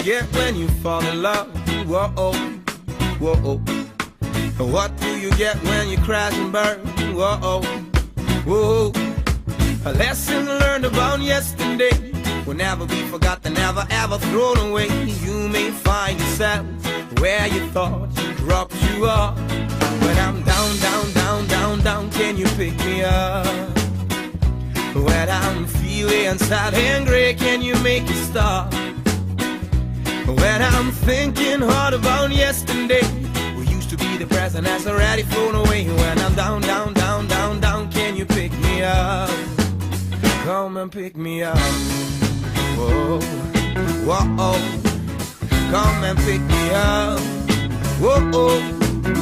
get when you fall in love? Whoa, whoa. What do you get when you crash and burn? Whoa, whoa. A lesson learned about yesterday will never be forgotten, never ever thrown away. You may find yourself where you thought you dropped you off. When I'm down, down, down, down, down, can you pick me up? When I'm feeling sad and gray, can you make it stop? When I'm thinking hard about yesterday, we used to be the present that's already flown away. When I'm down, down, down, down, down, can you pick me up? Come and pick me up. Whoa, whoa, come and pick me up. Whoa,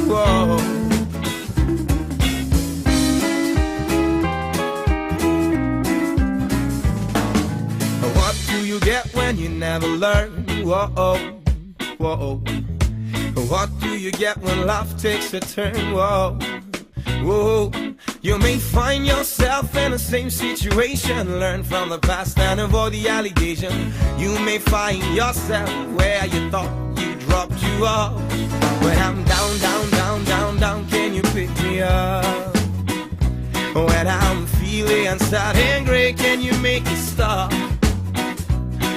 whoa. What do you get when you never learn? Whoa, whoa. What do you get when life takes a turn? Whoa, whoa. You may find yourself in the same situation. Learn from the past and avoid the allegation. You may find yourself where you thought you dropped you off. When I'm down, down, down, down, down, can you pick me up? When I'm feeling sad and gray, can you make it stop?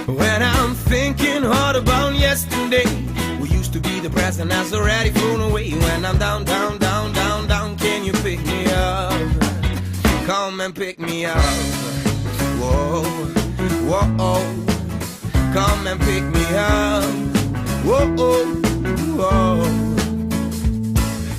When I'm thinking hard about yesterday, we used to be the present that's already flown away. When I'm down, down, down, down, down, can you pick me up? Come and pick me up. Whoa, whoa, come and pick me up. Whoa, whoa.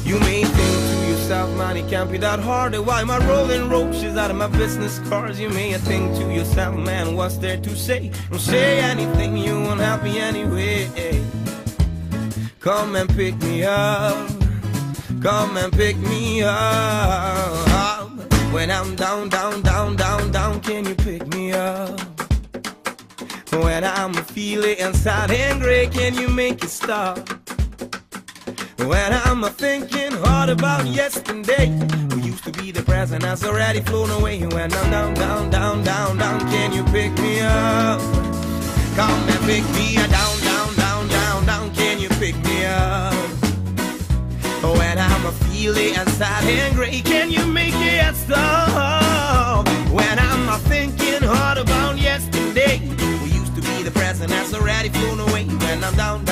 You may think to yourself, man, it can't be that hard. Why am I rolling roaches out of my business cards? You may think to yourself, man, what's there to say? Don't say anything, you won't help me anyway. Come and pick me up. Come and pick me up. When I'm down, down, down, down, down, can you pick me up? When I'm feeling sad and gray, can you make it stop? When I'm thinking hard about yesterday, we used to be the present that's already flown away. When I'm down, down, down, down, down, can you pick me up? Come and pick me up. Down, down, down, down, down, can you pick me up? When I'm feeling sad and gray, can you make it stop? When I'm thinking hard about yesterday, we used to be the present that's already flown away. When I'm down,